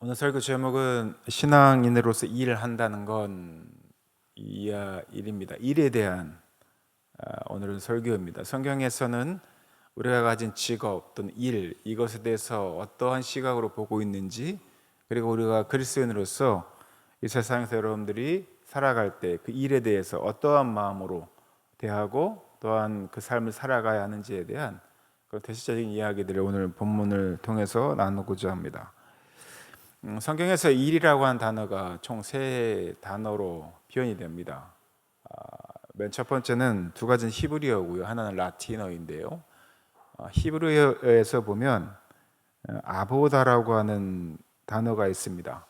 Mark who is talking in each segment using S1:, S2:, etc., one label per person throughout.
S1: 오늘 설교 제목은 신앙인으로서 일한다는 건 일입니다. 일에 대한 오늘은 설교입니다. 성경에서는 우리가 가진 직업 또는 일 이것에 대해서 어떠한 시각으로 보고 있는지, 그리고 우리가 그리스도인으로서 이 세상에서 여러분들이 살아갈 때 그 일에 대해서 어떠한 마음으로 대하고 또한 그 삶을 살아가야 하는지에 대한 그런 대체적인 이야기들을 오늘 본문을 통해서 나누고자 합니다. 성경에서 일이라고 한 단어가 총 세 단어로 표현이 됩니다. 맨 첫 번째는 두 가지는 히브리어고요. 하나는 라틴어인데요. 히브리어에서 보면 아보다라고 하는 단어가 있습니다.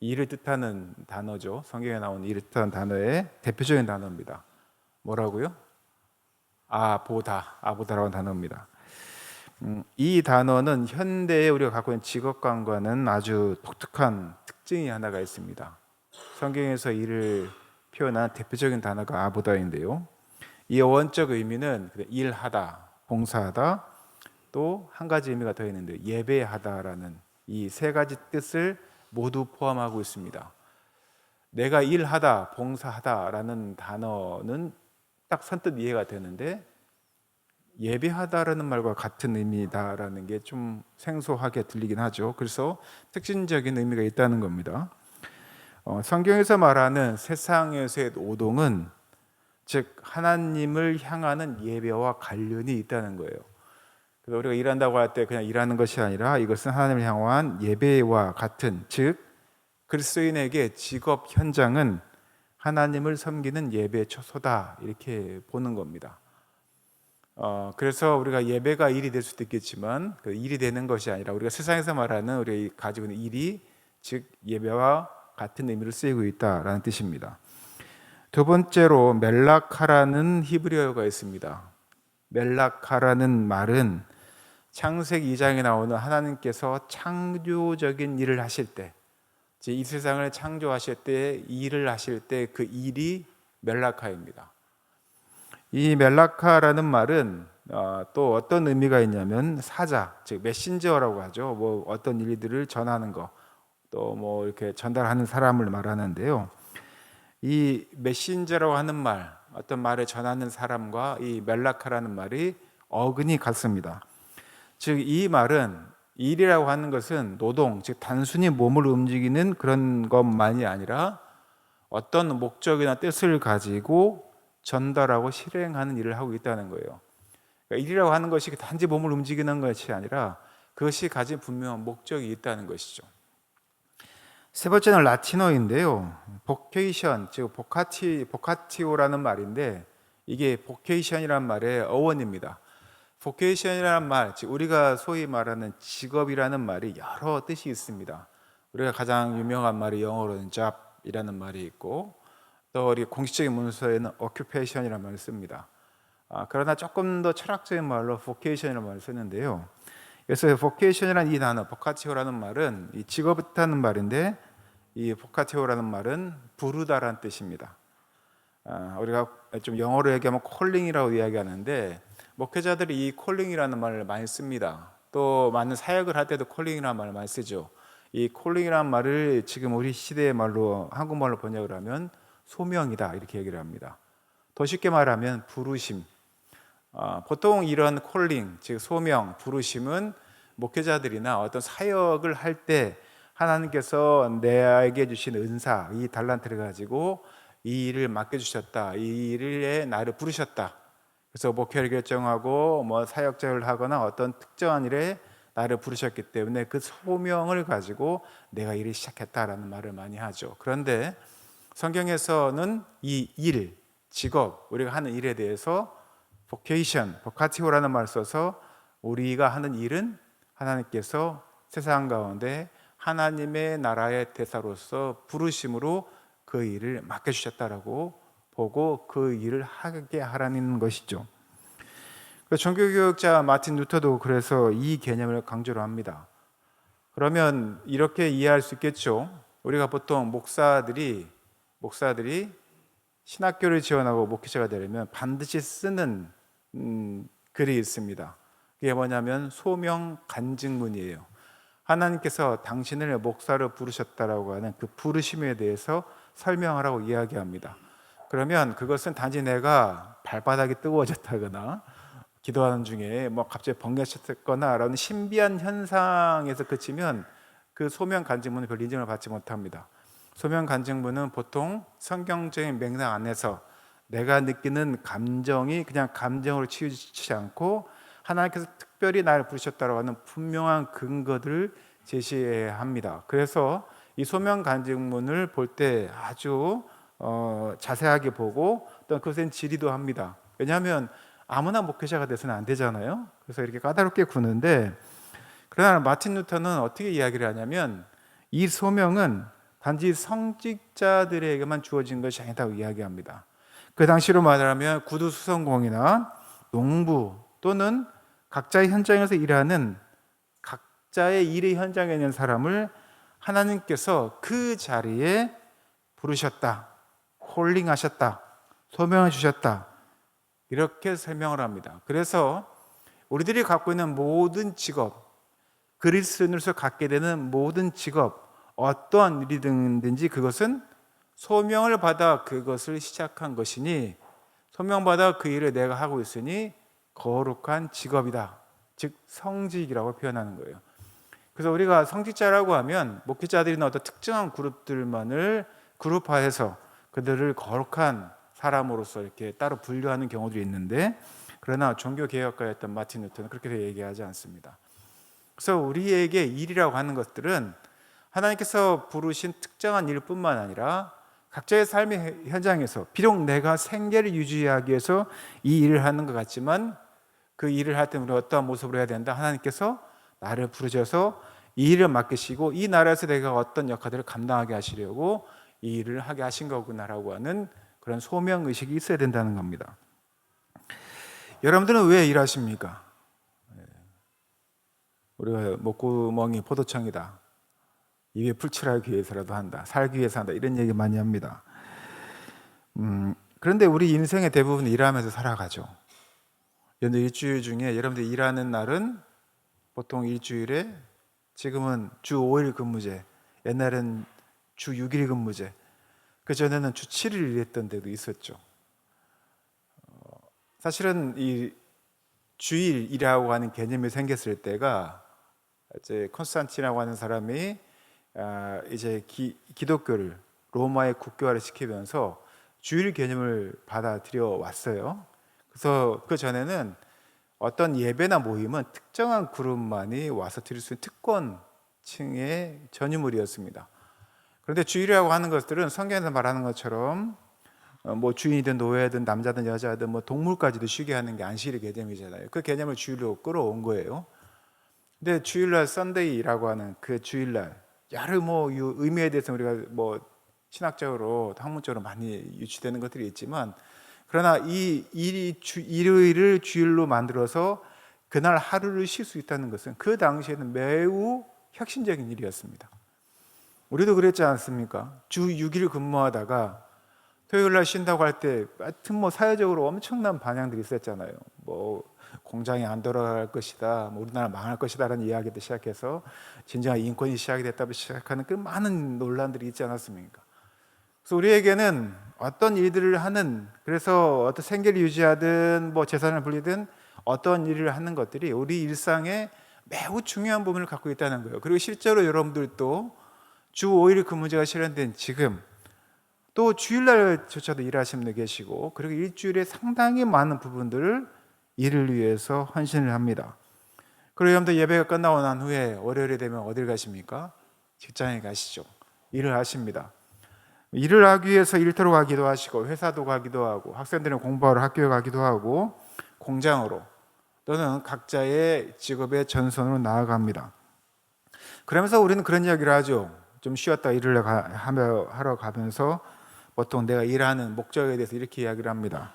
S1: 일을 뜻하는 단어죠. 성경에 나오는 일을 뜻하는 단어의 대표적인 단어입니다. 뭐라고요? 아보다라고 하는 단어입니다. 이 단어는 현대에 우리가 갖고 있는 직업관과는 아주 독특한 특징이 하나가 있습니다. 성경에서 이를 표현한 대표적인 단어가 아보다인데요. 이 원적 의미는 일하다, 봉사하다, 또 한 가지 의미가 더 있는데 예배하다라는 이 세 가지 뜻을 모두 포함하고 있습니다. 내가 일하다, 봉사하다라는 단어는 딱 선뜻 이해가 되는데 예배하다라는 말과 같은 의미다라는 게 좀 생소하게 들리긴 하죠. 그래서 특징적인 의미가 있다는 겁니다. 성경에서 말하는 세상에서의 노동은 즉 하나님을 향하는 예배와 관련이 있다는 거예요. 그래서 우리가 일한다고 할 때 그냥 일하는 것이 아니라 이것은 하나님을 향한 예배와 같은, 즉 그리스도인에게 직업 현장은 하나님을 섬기는 예배 처소다, 이렇게 보는 겁니다. 그래서 우리가 예배가 일이 될 수도 있겠지만 그 일이 되는 것이 아니라 우리가 세상에서 말하는 우리가 가지고 있는 일이 즉 예배와 같은 의미를 쓰이고 있다라는 뜻입니다. 두 번째로 멜라카라는 히브리어가 있습니다. 멜라카라는 말은 창세기 2장에 나오는 하나님께서 창조적인 일을 하실 때, 이 세상을 창조하실 때 일을 하실 때 그 일이 멜라카입니다. 이 멜라카라는 말은 또 어떤 의미가 있냐면 사자, 즉 메신저라고 하죠. 뭐 어떤 일들을 전하는 거, 또 뭐 이렇게 전달하는 사람을 말하는데요. 이 메신저라고 하는 말, 어떤 말을 전하는 사람과 이 멜라카라는 말이 어근이 같습니다. 즉 이 말은 일이라고 하는 것은 노동, 즉 단순히 몸을 움직이는 그런 것만이 아니라 어떤 목적이나 뜻을 가지고 전달하고 실행하는 일을 하고 있다는 거예요. 그러니까 일이라고 하는 것이 단지 몸을 움직이는 것이 아니라 그것이 가진 분명한 목적이 있다는 것이죠. 세 번째는 라틴어인데요. 보케이션, 즉 보카티오라는 말인데 이게 보케이션이란 말의 어원입니다. 보케이션이라는 말, 즉 우리가 소위 말하는 직업이라는 말이 여러 뜻이 있습니다. 우리가 가장 유명한 말이 영어로는 job이라는 말이 있고, 또 우리 공식적인 문서에는 occupation이라는 말을 씁니다. 그러나 조금 더 철학적인 말로 vocation이라는 말을 쓰는데요. 그래서 vocation이라는 이 단어, 보카티오라는 말은 이 직업이라는 말인데, 이 보카티오라는 말은 부르다라는 뜻입니다. 우리가 좀 영어로 얘기하면 calling이라고 이야기하는데, 목회자들이 이 calling이라는 말을 많이 씁니다. 또 많은 사역을 할 때도 calling이라는 말을 많이 쓰죠. 이 calling이라는 말을 지금 우리 시대의 말로 한국말로 번역을 하면 소명이다, 이렇게 얘기를 합니다. 더 쉽게 말하면 부르심. 보통 이런 콜링, 즉 소명, 부르심은 목회자들이나 어떤 사역을 할 때 하나님께서 내게 주신 은사, 이 달란트를 가지고 이 일을 맡겨주셨다, 이 일에 나를 부르셨다, 그래서 목회를 결정하고 뭐 사역자를 하거나 어떤 특정한 일에 나를 부르셨기 때문에 그 소명을 가지고 내가 일을 시작했다라는 말을 많이 하죠. 그런데 성경에서는 이 일, 직업, 우리가 하는 일에 대해서 vocation, vocatio라는 말을 써서 우리가 하는 일은 하나님께서 세상 가운데 하나님의 나라의 대사로서 부르심으로 그 일을 맡겨주셨다라고 보고 그 일을 하게 하라는 것이죠. 종교교육자 마틴 루터도 그래서 이 개념을 강조를 합니다. 그러면 이렇게 이해할 수 있겠죠. 우리가 보통 목사들이 신학교를 지원하고 목회자가 되려면 반드시 쓰는 글이 있습니다. 그게 뭐냐면 소명 간증문이에요. 하나님께서 당신을 목사로 부르셨다라고 하는 그 부르심에 대해서 설명하라고 이야기합니다. 그러면 그것은 단지 내가 발바닥이 뜨거워졌다거나 기도하는 중에 뭐 갑자기 번개가 쳤거나라는 신비한 현상에서 그치면 그 소명 간증문은 별 인정을 받지 못합니다. 소명 간증문은 보통 성경적인 맥락 안에서 내가 느끼는 감정이 그냥 감정으로 치우치지 않고 하나님께서 특별히 나를 부르셨다고 하는 분명한 근거들을 제시해야 합니다. 그래서 이 소명 간증문을 볼 때 아주 자세하게 보고 또 그것은 질의도 합니다. 왜냐하면 아무나 목회자가 돼서는 안 되잖아요. 그래서 이렇게 까다롭게 구는데, 그러나 마틴 루터는 어떻게 이야기를 하냐면 이 소명은 단지 성직자들에게만 주어진 것이 아니다고 이야기합니다. 그 당시로 말하면 구두 수선공이나 농부 또는 각자의 현장에서 일하는 각자의 일의 현장에 있는 사람을 하나님께서 그 자리에 부르셨다, 콜링하셨다, 소명해 주셨다, 이렇게 설명을 합니다. 그래서 우리들이 갖고 있는 모든 직업, 그리스도인으로서 갖게 되는 모든 직업, 어떠한 일이든지 그것은 소명을 받아 그것을 시작한 것이니, 소명받아 그 일을 내가 하고 있으니 거룩한 직업이다, 즉 성직이라고 표현하는 거예요. 그래서 우리가 성직자라고 하면 목회자들이나 어떤 특정한 그룹들만을 그룹화해서 그들을 거룩한 사람으로서 이렇게 따로 분류하는 경우들이 있는데, 그러나 종교개혁가였던 마틴 루터는 그렇게 얘기하지 않습니다. 그래서 우리에게 일이라고 하는 것들은 하나님께서 부르신 특정한 일뿐만 아니라 각자의 삶의 현장에서 비록 내가 생계를 유지하기 위해서 이 일을 하는 것 같지만 그 일을 할 때 우리가 어떠한 모습으로 해야 된다, 하나님께서 나를 부르셔서 이 일을 맡기시고 이 나라에서 내가 어떤 역할들을 감당하게 하시려고 이 일을 하게 하신 거구나라고 하는 그런 소명의식이 있어야 된다는 겁니다. 여러분들은 왜 일하십니까? 우리가 목구멍이 포도청이다, 입에 풀칠하기 위해서라도 한다, 살기 위해서 한다, 이런 얘기 많이 합니다. 그런데 우리 인생의 대부분 일하면서 살아가죠. 연도 일주일 중에 여러분들 일하는 날은 보통 일주일에 지금은 주 5일 근무제, 옛날엔 주 6일 근무제, 그전에는 주 7일 일했던 데도 있었죠. 사실은 이 주일이라고 하는 개념이 생겼을 때가 이제 콘스탄틴이라고 하는 사람이 이제 기독교를 로마의 국교화를 시키면서 주일 개념을 받아들여 왔어요. 그래서 그 전에는 어떤 예배나 모임은 특정한 그룹만이 와서 드릴 수 있는 특권층의 전유물이었습니다. 그런데 주일이라고 하는 것들은 성경에서 말하는 것처럼 뭐 주인이든 노예든 남자든 여자든 뭐 동물까지도 쉬게 하는 게 안식일의 개념이잖아요. 그 개념을 주일로 끌어온 거예요. 근데 주일날 썬데이라고 하는 그 주일날 여러 뭐 의미에 대해서 우리가 뭐 신학적으로 학문적으로 많이 유치되는 것들이 있지만, 그러나 이 일요일을 주일로 만들어서 그날 하루를 쉴 수 있다는 것은 그 당시에는 매우 혁신적인 일이었습니다. 우리도 그랬지 않습니까? 주 6일 근무하다가 토요일 날 쉰다고 할 때 하여튼 뭐 사회적으로 엄청난 반향들이 있었잖아요. 뭐 공장이 안 돌아갈 것이다, 뭐 우리나라 망할 것이다라는 이야기부터 시작해서 진정한 인권이 시작이 됐다고 시작하는 그 많은 논란들이 있지 않았습니까? 그래서 우리에게는 어떤 일들을 하는, 그래서 어떤 생계를 유지하든 뭐 재산을 불리든 어떤 일을 하는 것들이 우리 일상에 매우 중요한 부분을 갖고 있다는 거예요. 그리고 실제로 여러분들도 주 5일 근무제가 실현된 지금 또 주일날조차도 일하시는 분들 계시고, 그리고 일주일에 상당히 많은 부분들을 일을 위해서 헌신을 합니다. 그리고 여러분들 예배가 끝나고 난 후에 월요일이 되면 어딜 가십니까? 직장에 가시죠. 일을 하십니다. 일을 하기 위해서 일터로 가기도 하시고, 회사도 가기도 하고, 학생들은 공부하러 학교에 가기도 하고, 공장으로 또는 각자의 직업의 전선으로 나아갑니다. 그러면서 우리는 그런 이야기를 하죠. 좀 쉬었다 일을 하러 가면서 보통 내가 일하는 목적에 대해서 이렇게 이야기를 합니다.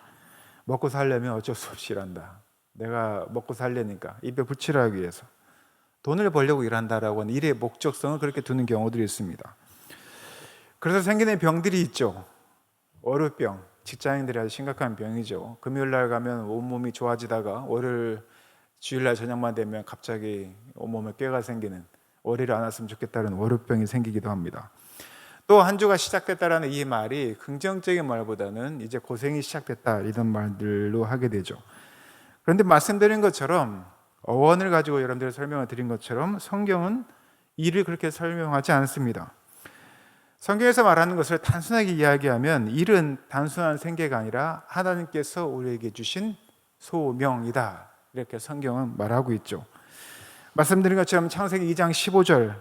S1: 먹고 살려면 어쩔 수 없이 일한다. 내가 먹고 살려니까 입에 붙이라기 위해서 돈을 벌려고 일한다라고 하는 일의 목적성을 그렇게 두는 경우들이 있습니다. 그래서 생기는 병들이 있죠. 월요병, 직장인들이 아주 심각한 병이죠. 금요일 날 가면 온몸이 좋아지다가 월요일, 주일날 저녁만 되면 갑자기 온몸에 꾀가 생기는 월요일에 안 왔으면 좋겠다는 월요병이 생기기도 합니다. 또 한 주가 시작됐다라는 이 말이 긍정적인 말보다는 이제 고생이 시작됐다 이런 말들로 하게 되죠. 그런데 말씀드린 것처럼 어원을 가지고 여러분들 설명을 드린 것처럼 성경은 일을 그렇게 설명하지 않습니다. 성경에서 말하는 것을 단순하게 이야기하면 일은 단순한 생계가 아니라 하나님께서 우리에게 주신 소명이다, 이렇게 성경은 말하고 있죠. 말씀드린 것처럼 창세기 2장 15절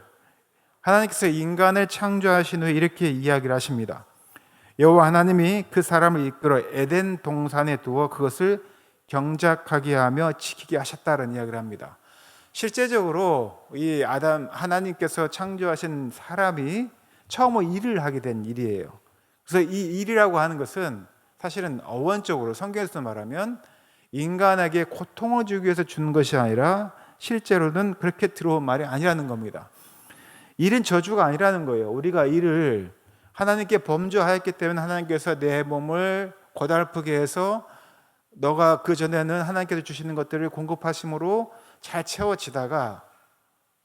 S1: 하나님께서 인간을 창조하신 후에 이렇게 이야기를 하십니다. 여호와 하나님이 그 사람을 이끌어 에덴 동산에 두어 그것을 경작하게 하며 지키게 하셨다는 이야기를 합니다. 실제적으로 이 아담, 하나님께서 창조하신 사람이 처음으로 일을 하게 된 일이에요. 그래서 이 일이라고 하는 것은 사실은 어원적으로 성경에서 말하면 인간에게 고통을 주기 위해서 주는 것이 아니라 실제로는 그렇게 들어온 말이 아니라는 겁니다. 일은 저주가 아니라는 거예요. 우리가 일을 하나님께 범죄하였기 때문에 하나님께서 내 몸을 고달프게 해서 너가 그 전에는 하나님께서 주시는 것들을 공급하심으로 잘 채워지다가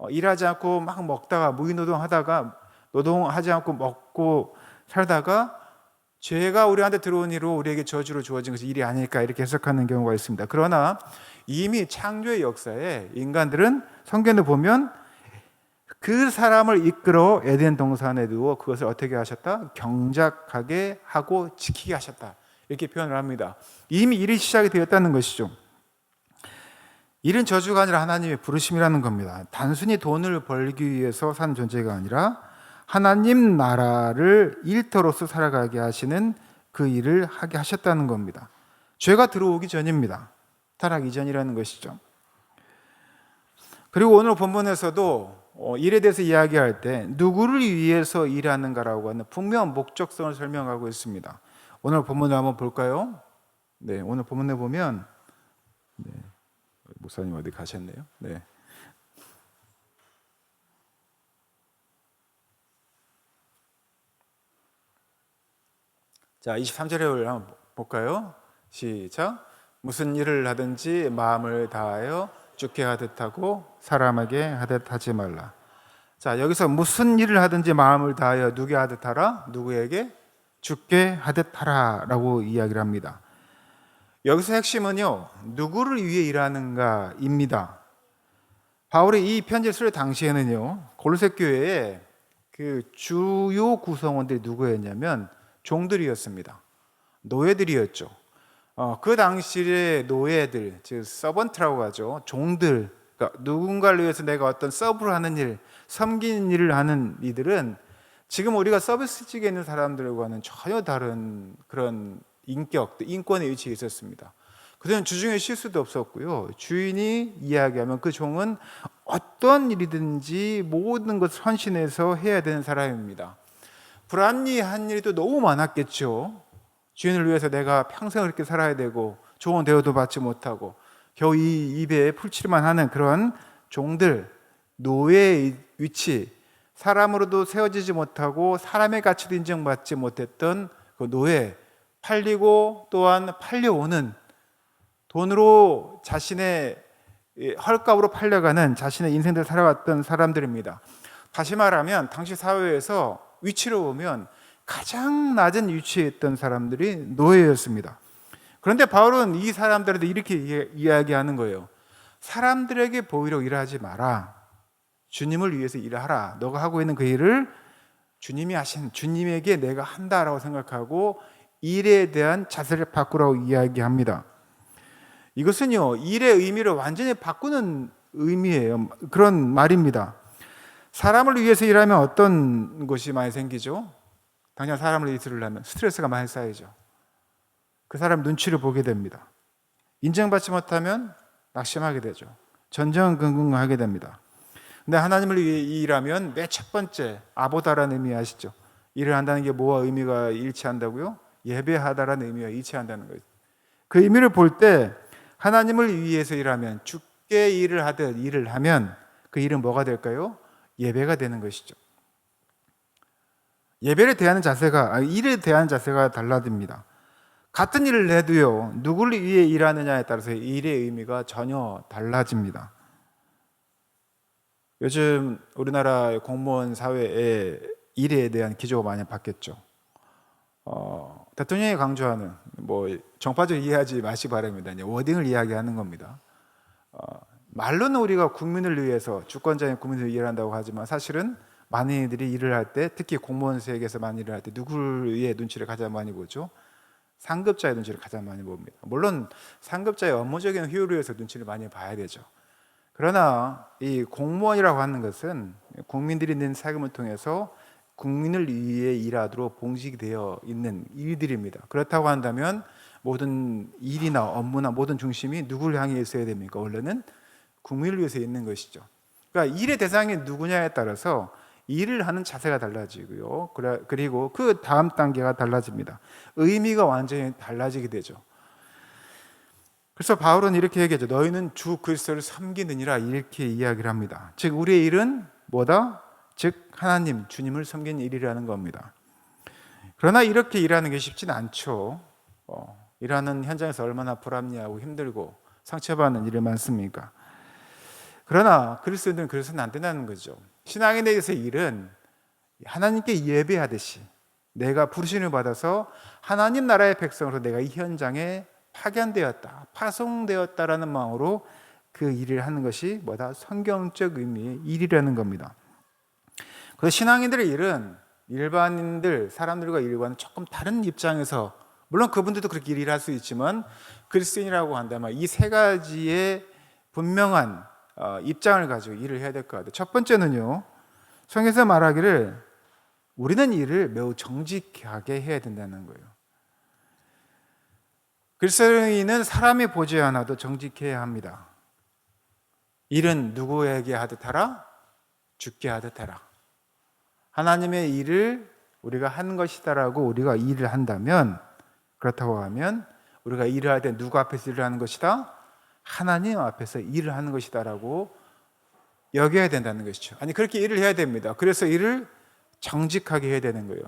S1: 일하지 않고 막 먹다가 무의노동하다가 노동하지 않고 먹고 살다가 죄가 우리한테 들어온 이로 우리에게 저주로 주어진 것이 일이 아닐까 이렇게 해석하는 경우가 있습니다. 그러나 이미 창조의 역사에 인간들은 성경에 보면 그 사람을 이끌어 에덴 동산에 두어 그것을 어떻게 하셨다? 경작하게 하고 지키게 하셨다, 이렇게 표현을 합니다. 이미 일이 시작이 되었다는 것이죠. 일은 저주가 아니라 하나님의 부르심이라는 겁니다. 단순히 돈을 벌기 위해서 산 존재가 아니라 하나님 나라를 일터로서 살아가게 하시는 그 일을 하게 하셨다는 겁니다. 죄가 들어오기 전입니다. 타락 이전이라는 것이죠. 그리고 오늘 본문에서도 일에 대해서 이야기할 때 누구를 위해서 일하는가라고 하는 분명한 목적성을 설명하고 있습니다. 오늘 본문을 한번 볼까요? 네, 오늘 본문에 보면 목사님 어디 가셨네요? 네. 자, 23절을 한번 볼까요? 시작. 무슨 일을 하든지 마음을 다하여 주께 하듯 하고 사람에게 하듯 하지 말라. 자, 여기서 무슨 일을 하든지 마음을 다하여 누구에게 하듯 하라? 누구에게? 주께 하듯 하라라고 이야기를 합니다. 여기서 핵심은요, 누구를 위해 일하는가입니다. 바울이 이 편지를 쓸 당시에는요, 골로새 교회에 그 주요 구성원들이 누구였냐면 종들이었습니다. 노예들이었죠. 그 당시의 노예들, 즉 서번트라고 하죠. 종들, 그러니까 누군가를 위해서 내가 어떤 서브를 하는 일, 섬기는 일을 하는 이들은 지금 우리가 서비스직에 있는 사람들과는 전혀 다른 그런 인격, 인권의 위치에 있었습니다. 그들은 주중에 쉴 수도 없었고요. 주인이 이야기하면 그 종은 어떤 일이든지 모든 것을 헌신해서 해야 되는 사람입니다. 불합리한 일도 너무 많았겠죠. 주인을 위해서 내가 평생 그렇게 살아야 되고 좋은 대우도 받지 못하고 겨우 이 입에 풀칠만 하는 그런 종들, 노예의 위치, 사람으로도 세워지지 못하고 사람의 가치도 인정받지 못했던 그 노예, 팔리고 또한 팔려오는, 돈으로 자신의 헐값으로 팔려가는 자신의 인생들을 살아왔던 사람들입니다. 다시 말하면 당시 사회에서 위치로 보면 가장 낮은 위치에 있던 사람들이 노예였습니다. 그런데 바울은 이 사람들한테 이렇게 이야기하는 거예요. 사람들에게 보이려 일하지 마라. 주님을 위해서 일하라. 너가 하고 있는 그 일을 주님이 하신, 주님에게 내가 한다라고 생각하고 일에 대한 자세를 바꾸라고 이야기합니다. 이것은요, 일의 의미를 완전히 바꾸는 의미예요. 그런 말입니다. 사람을 위해서 일하면 어떤 것이 많이 생기죠? 당장 사람을 위해서 일하면 스트레스가 많이 쌓이죠. 그 사람 눈치를 보게 됩니다. 인정받지 못하면 낙심하게 되죠. 전전긍긍하게 됩니다. 근데 하나님을 위해 일하면 맨 첫 번째 아보다라는 의미 아시죠? 일을 한다는 게 뭐와 의미가 일치한다고요? 예배하다라는 의미가 일치한다는 거예요. 그 의미를 볼 때 하나님을 위해서 일하면, 주께 일을 하듯 일을 하면 그 일은 뭐가 될까요? 예배가 되는 것이죠. 예배를 대하는 자세가, 일에 대한 자세가 달라집니다. 같은 일을 해도요, 누구를 위해 일하느냐에 따라서 일의 의미가 전혀 달라집니다. 요즘 우리나라의 공무원 사회에 일에 대한 기조가 많이 바뀌었죠. 대통령이 강조하는 뭐 정파적으로 이해하지 마시기 바랍니다. 이제 워딩을 이야기하는 겁니다. 말로는 우리가 국민을 위해서 주권자인 국민을 위해 일한다고 하지만 사실은 많은 이들이 일을 할 때, 특히 공무원 세계에서 많이 일을 할 때 누구의 눈치를 가장 많이 보죠? 상급자의 눈치를 가장 많이 봅니다. 물론 상급자의 업무적인 효율을 위해서 눈치를 많이 봐야 되죠. 그러나 이 공무원이라고 하는 것은 국민들이 낸 세금을 통해서 국민을 위해 일하도록 봉직되어 있는 일들입니다. 그렇다고 한다면 모든 일이나 업무나 모든 중심이 누구를 향해 있어야 됩니까? 원래는 국민을 위해서 있는 것이죠. 그러니까 일의 대상이 누구냐에 따라서 일을 하는 자세가 달라지고요. 그리고 그 다음 단계가 달라집니다. 의미가 완전히 달라지게 되죠. 그래서 바울은 이렇게 얘기하죠. 너희는 주 그리스도를 섬기느니라, 이렇게 이야기를 합니다. 즉 우리의 일은 뭐다? 즉 하나님, 주님을 섬기는 일이라는 겁니다. 그러나 이렇게 일하는 게 쉽지는 않죠. 일하는 현장에서 얼마나 불합리하고 힘들고 상처받는 일이 많습니까? 그러나 그리스도인들은 그래서는 안 된다는 거죠. 신앙에 대해서 일은 하나님께 예배하듯이 내가 부르심을 받아서 하나님 나라의 백성으로 내가 이 현장에 파견되었다, 파송되었다라는 마음으로 그 일을 하는 것이 뭐다? 성경적 의미의 일이라는 겁니다. 그래서 신앙인들의 일은 일반인들, 사람들과 일과는 조금 다른 입장에서, 물론 그분들도 그렇게 일을 할 수 있지만 그리스도인이라고 한다면 이 세 가지의 분명한 입장을 가지고 일을 해야 될 것 같아요. 첫 번째는요, 성경에서 말하기를 우리는 일을 매우 정직하게 해야 된다는 거예요. 그리스도인은 사람이 보지 않아도 정직해야 합니다. 일은 누구에게 하듯 하라? 주께 하듯 하라. 하나님의 일을 우리가 하는 것이다라고 우리가 일을 한다면, 그렇다고 하면 우리가 일을 할 때 누구 앞에서 일을 하는 것이다? 하나님 앞에서 일을 하는 것이다라고 여겨야 된다는 것이죠. 아니, 그렇게 일을 해야 됩니다. 그래서 일을 정직하게 해야 되는 거예요.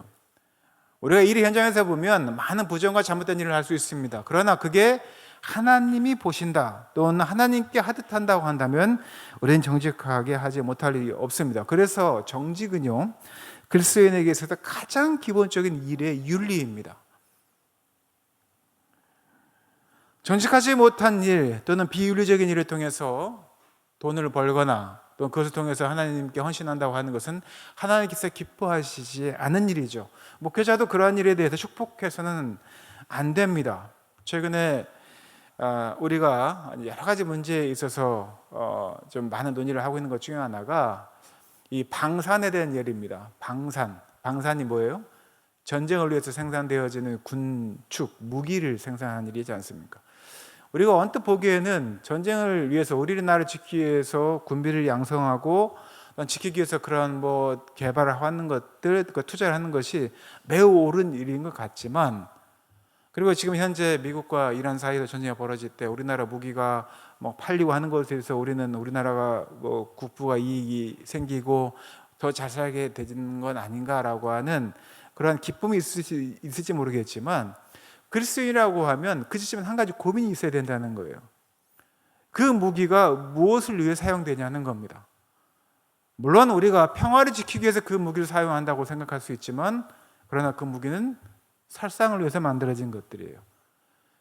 S1: 우리가 일 현장에서 보면 많은 부정과 잘못된 일을 할 수 있습니다. 그러나 그게 하나님이 보신다, 또는 하나님께 하듯 한다고 한다면 우리는 정직하게 하지 못할 일이 없습니다. 그래서 정직은요, 그리스도인에게 있어서 가장 기본적인 일의 윤리입니다. 정직하지 못한 일 또는 비윤리적인 일을 통해서 돈을 벌거나 또 그것을 통해서 하나님께 헌신한다고 하는 것은 하나님께서 기뻐하시지 않은 일이죠. 목회자도 그러한 일에 대해서 축복해서는 안 됩니다. 최근에 우리가 여러 가지 문제에 있어서 좀 많은 논의를 하고 있는 것 중에 하나가 이 방산에 대한 예입니다. 방산이 뭐예요? 전쟁을 위해서 생산되어지는 군축, 무기를 생산하는 일이지 않습니까? 우리가 언뜻 보기에는 전쟁을 위해서, 우리나라를 지키기 위해서 군비를 양성하고 지키기 위해서 그런 개발을 하는 것들, 투자를 하는 것이 매우 옳은 일인 것 같지만, 그리고 지금 현재 미국과 이란 사이에서 전쟁이 벌어질 때 우리나라 무기가 팔리고 하는 것에 대해서 우리나라가 국부가 이익이 생기고 더 잘 살게 되는 건 아닌가라고 하는 그러한 기쁨이 있을지 모르겠지만, 그리스도인이라고 하면 그 시점에 한 가지 고민이 있어야 된다는 거예요. 그 무기가 무엇을 위해 사용되냐는 겁니다. 물론 우리가 평화를 지키기 위해서 그 무기를 사용한다고 생각할 수 있지만, 그러나 그 무기는 살상을 위해서 만들어진 것들이에요.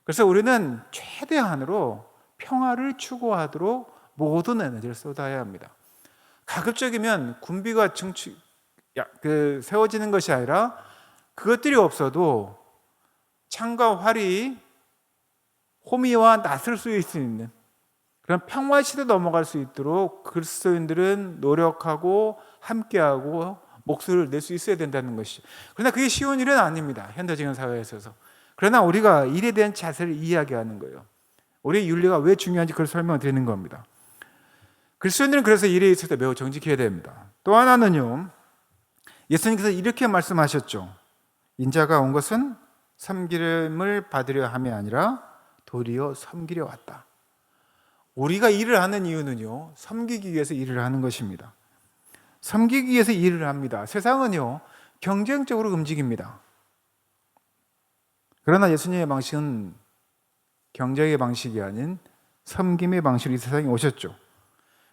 S1: 그래서 우리는 최대한으로 평화를 추구하도록 모든 에너지를 쏟아야 합니다. 가급적이면 군비가 세워지는 것이 아니라 그것들이 없어도 창과 활이 호미와 낫을 수 있는 그런 평화 시대 넘어갈 수 있도록 그리스도인들은 노력하고 함께하고 목소리를 낼 수 있어야 된다는 것이죠. 그러나 그게 쉬운 일은 아닙니다. 현대적인 사회에 있어서. 그러나 우리가 일에 대한 자세를 이야기하는 거예요. 우리의 윤리가 왜 중요한지 그걸 설명드리는 겁니다. 그리스도인들은 그래서 일에 있어서 매우 정직해야 됩니다. 또 하나는요, 예수님께서 이렇게 말씀하셨죠. 인자가 온 것은 섬김을 받으려 함이 아니라 도리어 섬기려 왔다. 우리가 일을 하는 이유는요, 섬기기 위해서 일을 하는 것입니다. 섬기기 위해서 일을 합니다. 세상은요, 경쟁적으로 움직입니다. 그러나 예수님의 방식은 경쟁의 방식이 아닌 섬김의 방식으로 이 세상에 오셨죠.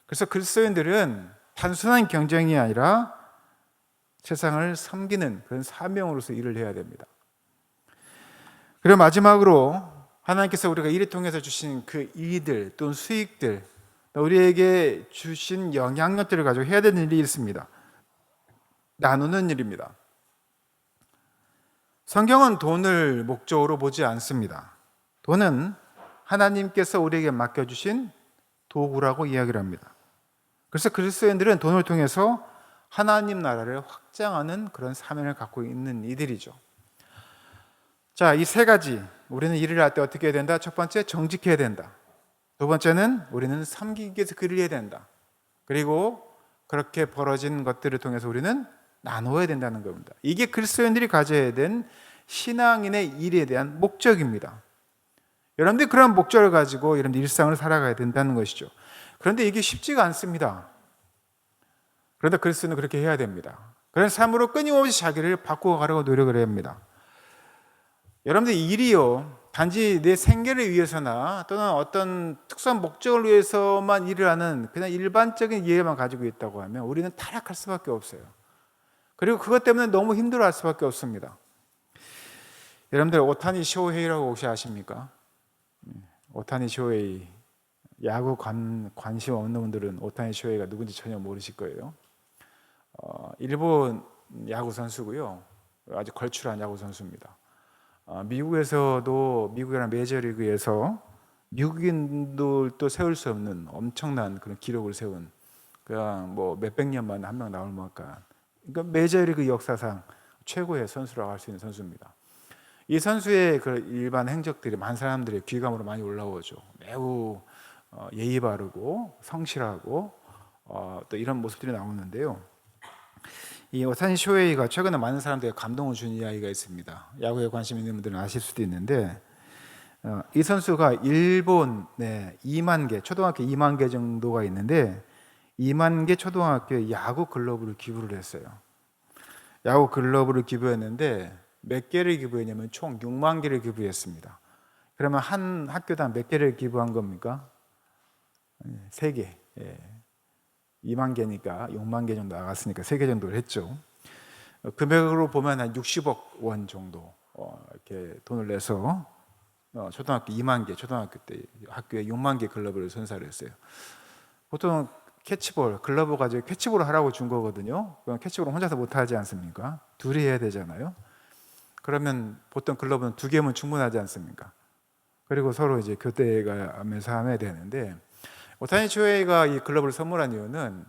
S1: 그래서 그리스도인들은 단순한 경쟁이 아니라 세상을 섬기는 그런 사명으로서 일을 해야 됩니다. 그리고 마지막으로 하나님께서 우리가 일을 통해서 주신 그 이익들 또는 수익들, 우리에게 주신 영향력들을 가지고 해야 되는 일이 있습니다. 나누는 일입니다. 성경은 돈을 목적으로 보지 않습니다. 돈은 하나님께서 우리에게 맡겨주신 도구라고 이야기를 합니다. 그래서 그리스도인들은 돈을 통해서 하나님 나라를 확장하는 그런 사명을 갖고 있는 이들이죠. 자, 이 세 가지 우리는 일을 할 때 어떻게 해야 된다? 첫 번째, 정직해야 된다. 두 번째는 우리는 섬기기 위해서 그 일을 해야 된다. 그리고 그렇게 벌어진 것들을 통해서 우리는 나누어야 된다는 겁니다. 이게 그리스도인들이 가져야 된 신앙인의 일에 대한 목적입니다. 여러분들이 그런 목적을 가지고 여러분들 일상을 살아가야 된다는 것이죠. 그런데 이게 쉽지가 않습니다. 그런데 그리스도인은 그렇게 해야 됩니다. 그런 삶으로 끊임없이 자기를 바꾸어가려고 노력을 해야 합니다. 여러분들 일이요, 단지 내 생계를 위해서나 또는 어떤 특수한 목적을 위해서만 일을 하는 그냥 일반적인 이해만 가지고 있다고 하면 우리는 타락할 수밖에 없어요. 그리고 그것 때문에 너무 힘들어할 수밖에 없습니다. 여러분들 오타니 쇼헤이라고 혹시 아십니까? 오타니 쇼헤이, 야구 관심 없는 분들은 오타니 쇼헤이가 누군지 전혀 모르실 거예요. 일본 야구 선수고요. 아주 걸출한 야구 선수입니다. 미국에서도 미국이나 메이저리그에서 미국인들도 세울 수 없는 엄청난 그런 기록을 세운, 그냥 뭐 몇백 년 만에 한 명 나올 만큼, 그러니까 메이저리그 역사상 최고의 선수라고 할 수 있는 선수입니다. 이 선수의 그 일반 행적들이 많은 사람들의 귀감으로 많이 올라오죠. 매우 예의 바르고 성실하고 또 이런 모습들이 나오는데요. 이 오타니 쇼헤이가 최근에 많은 사람들에게 감동을 준 이야기가 있습니다. 야구에 관심 있는 분들은 아실 수도 있는데, 이 선수가 일본에 2만 개, 초등학교 2만 개 정도가 있는데 2만 개 초등학교에 야구 글러브를 기부를 했어요. 야구 글러브를 기부했는데 몇 개를 기부했냐면 총 6만 개를 기부했습니다. 그러면 한 학교당 몇 개를 기부한 겁니까? 3개. 2만 개니까 6만 개 정도 나갔으니까 3개 정도를 했죠. 금액으로 보면 한 60억 원 정도 이렇게 돈을 내서 초등학교 2만 개, 초등학교 때 학교에 6만 개 글러브를 선사를 했어요. 보통 캐치볼, 글러브 가지고 캐치볼을 하라고 준 거거든요. 그럼 캐치볼은 혼자서 못 하지 않습니까? 둘이 해야 되잖아요. 그러면 보통 글러브는 2개면 충분하지 않습니까? 그리고 서로 이제 교대가면서 하면 되는데, 오타니 쇼헤이가 이 글러브를 선물한 이유는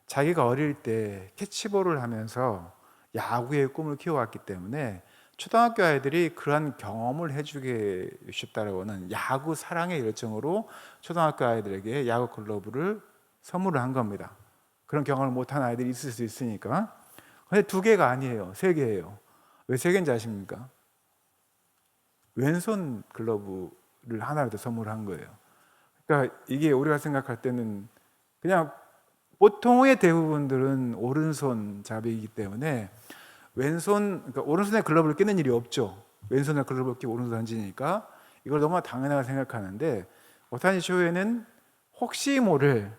S1: 자기가 어릴 때 캐치볼을 하면서 야구의 꿈을 키워왔기 때문에 초등학교 아이들이 그러한 경험을 해주게 싶다라고 하는 야구 사랑의 열정으로 초등학교 아이들에게 야구 글러브를 선물을 한 겁니다. 그런 경험을 못한 아이들이 있을 수 있으니까. 근데 2개가 아니에요. 3개예요. 왜 3개인지 아십니까? 왼손 글러브를 하나를 더 선물한 거예요. 그러니까 이게 우리가 생각할 때는 그냥 보통의 대부분들은 오른손 잡이기 때문에 그러니까 오른손에 글러브를 끼는 일이 없죠. 왼손에 글러브를 끼고 오른손 던지니까 이걸 너무 당연하게 생각하는데, 오타니 쇼헤이는 혹시 모를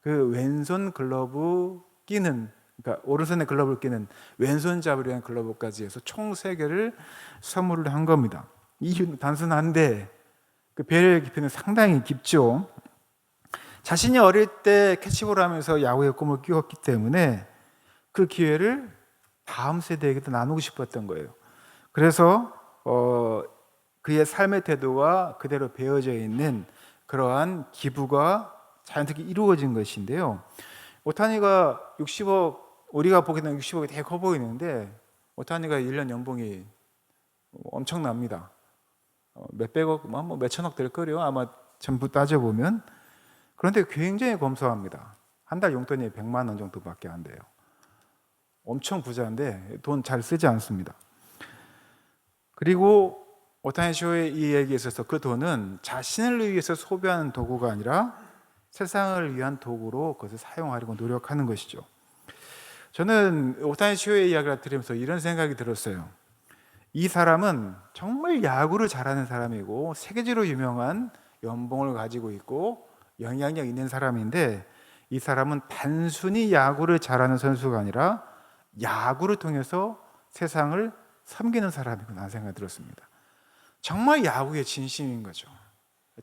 S1: 그 왼손 글러브 끼는, 그러니까 오른손에 글러브를 끼는 왼손 잡이를 위한 글러브까지 해서 총 3개를 선물을 한 겁니다. 이유는 단순한데 그 배려의 깊이는 상당히 깊죠. 자신이 어릴 때 캐치볼 하면서 야구의 꿈을 키웠기 때문에 그 기회를 다음 세대에게도 나누고 싶었던 거예요. 그래서 그의 삶의 태도가 그대로 배어져 있는 그러한 기부가 자연스럽게 이루어진 것인데요. 오타니가 60억, 우리가 보기에는 60억이 되게 커 보이는데 오타니가 1년 연봉이 엄청납니다. 몇백억, 뭐 몇천억 될 거래요. 아마 전부 따져보면. 그런데 굉장히 검소합니다. 한 달 용돈이 100만 원 정도밖에 안 돼요. 엄청 부자인데 돈 잘 쓰지 않습니다. 그리고 오타니 쇼헤이 이 얘기에 있어서 그 돈은 자신을 위해서 소비하는 도구가 아니라 세상을 위한 도구로 그것을 사용하려고 노력하는 것이죠. 저는 오타니 쇼헤이 이야기를 들으면서 이런 생각이 들었어요. 이 사람은 정말 야구를 잘하는 사람이고 세계적으로 유명한 연봉을 가지고 있고 영향력 있는 사람인데, 이 사람은 단순히 야구를 잘하는 선수가 아니라 야구를 통해서 세상을 섬기는 사람이구나 하는 생각이 들었습니다. 정말 야구에 진심인 거죠.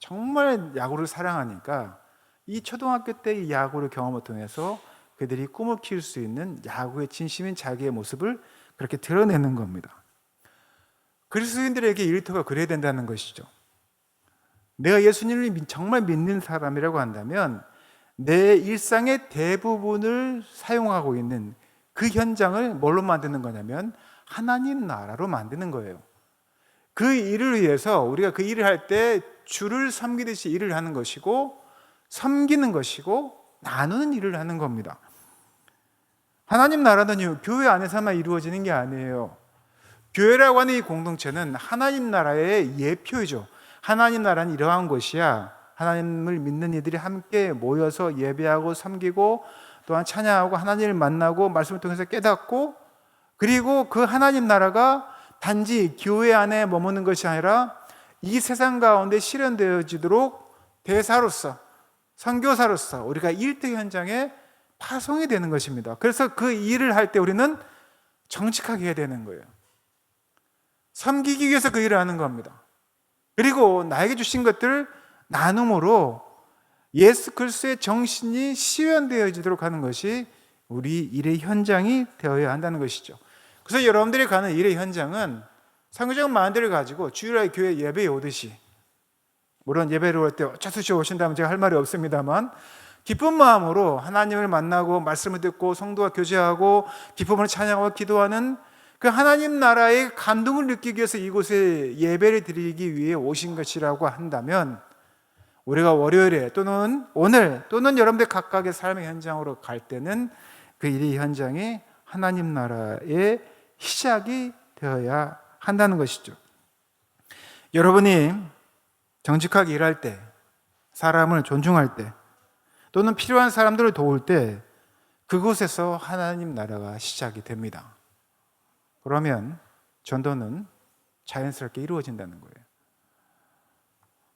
S1: 정말 야구를 사랑하니까 이 초등학교 때 이 야구를 경험을 통해서 그들이 꿈을 키울 수 있는 야구에 진심인 자기의 모습을 그렇게 드러내는 겁니다. 그리스도인들에게 일터가 그래야 된다는 것이죠. 내가 예수님을 정말 믿는 사람이라고 한다면 내 일상의 대부분을 사용하고 있는 그 현장을 뭘로 만드는 거냐면 하나님 나라로 만드는 거예요. 그 일을 위해서 우리가 그 일을 할 때 주를 섬기듯이 일을 하는 것이고 섬기는 것이고 나누는 일을 하는 겁니다. 하나님 나라는요, 교회 안에서만 이루어지는 게 아니에요. 교회라고 하는 이 공동체는 하나님 나라의 예표이죠. 하나님 나라는 이러한 것이야. 하나님을 믿는 이들이 함께 모여서 예배하고 섬기고 또한 찬양하고 하나님을 만나고 말씀을 통해서 깨닫고, 그리고 그 하나님 나라가 단지 교회 안에 머무는 것이 아니라 이 세상 가운데 실현되어지도록 대사로서, 선교사로서 우리가 일터 현장에 파송이 되는 것입니다. 그래서 그 일을 할 때 우리는 정직하게 해야 되는 거예요. 섬기기 위해서 그 일을 하는 겁니다. 그리고 나에게 주신 것들을 나눔으로 예수 그리스도의 정신이 실현되어지도록 하는 것이 우리 일의 현장이 되어야 한다는 것이죠. 그래서 여러분들이 가는 일의 현장은 상교적 마음들을 가지고 주일날 교회 예배에 오듯이, 물론 예배를 올 때 어쩔 수 없이 오신다면 제가 할 말이 없습니다만, 기쁜 마음으로 하나님을 만나고 말씀을 듣고 성도와 교제하고 기쁨으로 찬양하고 기도하는 그 하나님 나라의 감동을 느끼기 위해서 이곳에 예배를 드리기 위해 오신 것이라고 한다면, 우리가 월요일에 또는 오늘 또는 여러분들 각각의 삶의 현장으로 갈 때는 그 일의 현장이 하나님 나라의 시작이 되어야 한다는 것이죠. 여러분이 정직하게 일할 때, 사람을 존중할 때, 또는 필요한 사람들을 도울 때 그곳에서 하나님 나라가 시작이 됩니다. 그러면 전도는 자연스럽게 이루어진다는 거예요.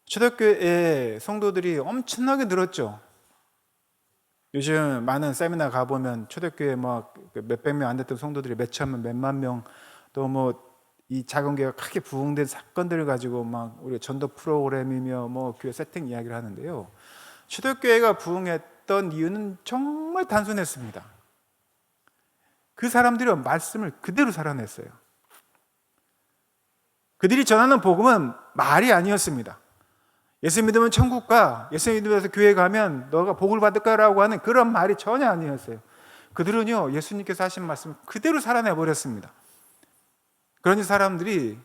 S1: 초대교회 성도들이 엄청나게 늘었죠. 요즘 많은 세미나 가보면 초대교회 몇백 명 안 됐던 성도들이 몇천 명, 몇만 명, 또 이 작은 교회가 크게 부흥된 사건들을 가지고 우리가 전도 프로그램이며 교회 세팅 이야기를 하는데요. 초대교회가 부흥했던 이유는 정말 단순했습니다. 그 사람들이 말씀을 그대로 살아냈어요. 그들이 전하는 복음은 말이 아니었습니다. 예수 믿으면 천국 가, 예수 믿으면서 교회 가면 너가 복을 받을 거라고 하는 그런 말이 전혀 아니었어요. 그들은요, 예수님께서 하신 말씀 그대로 살아내버렸습니다. 그러니 사람들이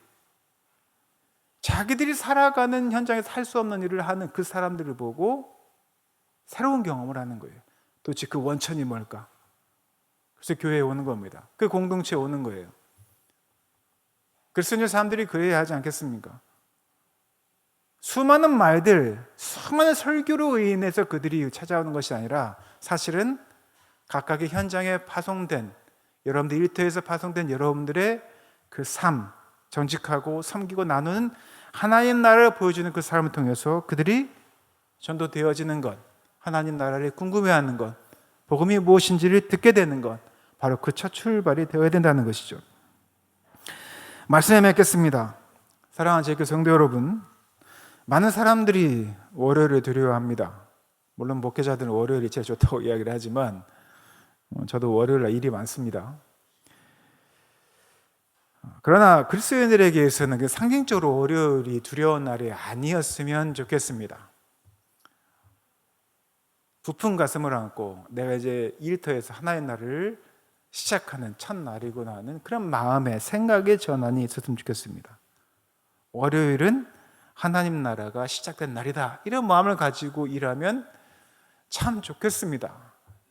S1: 자기들이 살아가는 현장에서 할 수 없는 일을 하는 그 사람들을 보고 새로운 경험을 하는 거예요. 도대체 그 원천이 뭘까? 그래서 교회에 오는 겁니다. 그 공동체에 오는 거예요. 그리스도인의 사람들이 그래야 하지 않겠습니까? 수많은 말들, 수많은 설교로 인해서 그들이 찾아오는 것이 아니라 사실은 각각의 현장에 파송된, 여러분들 일터에서 파송된 여러분들의 그 삶, 정직하고 섬기고 나누는 하나님 나라를 보여주는 그 삶을 통해서 그들이 전도되어지는 것, 하나님 나라를 궁금해하는 것, 복음이 무엇인지를 듣게 되는 것, 바로 그 첫 출발이 되어야 된다는 것이죠. 말씀에 맺겠습니다. 사랑하는 제 성도 여러분, 많은 사람들이 월요일을 두려워합니다. 물론 목회자들은 월요일이 제일 좋다고 이야기를 하지만 저도 월요일날 일이 많습니다. 그러나 그리스도인들에게서는 그 상징적으로 월요일이 두려운 날이 아니었으면 좋겠습니다. 부푼 가슴을 안고 내가 이제 일터에서 하나의 날을 시작하는 첫날이구나 하는 그런 마음의 생각의 전환이 있었으면 좋겠습니다. 월요일은 하나님 나라가 시작된 날이다, 이런 마음을 가지고 일하면 참 좋겠습니다.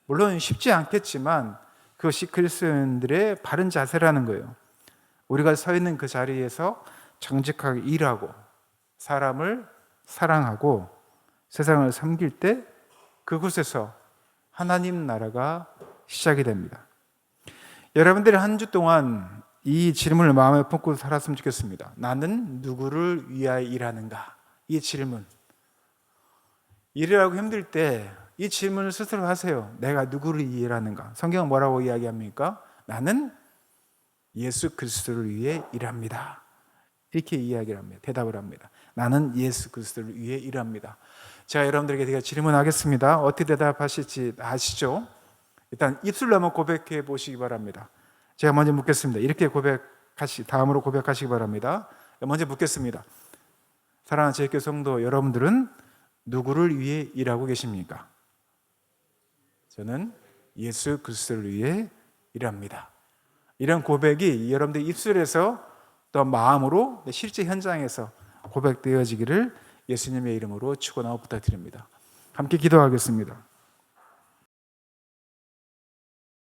S1: 물론 쉽지 않겠지만 그것이 그리스도인들의 바른 자세라는 거예요. 우리가 서 있는 그 자리에서 정직하게 일하고 사람을 사랑하고 세상을 섬길 때 그곳에서 하나님 나라가 시작이 됩니다. 여러분들이 한 주 동안 이 질문을 마음에 품고 살았으면 좋겠습니다. 나는 누구를 위하여 일하는가? 이 질문. 일을 하고 힘들 때 이 질문을 스스로 하세요. 내가 누구를 위해 일하는가? 성경은 뭐라고 이야기합니까? 나는 예수 그리스도를 위해 일합니다. 이렇게 이야기를 합니다. 대답을 합니다. 나는 예수 그리스도를 위해 일합니다. 제가 여러분들에게 제가 질문하겠습니다. 어떻게 대답하실지 아시죠? 일단 입술로 한번 고백해 보시기 바랍니다. 제가 먼저 묻겠습니다. 이렇게 다음으로 고백하시기 바랍니다. 먼저 묻겠습니다. 사랑하는 제 교회 성도 여러분들은 누구를 위해 일하고 계십니까? 저는 예수 그리스도를 위해 일합니다. 이런 고백이 여러분들 입술에서 또 마음으로 실제 현장에서 고백되어지기를 예수님의 이름으로 축원하고 부탁드립니다. 함께 기도하겠습니다.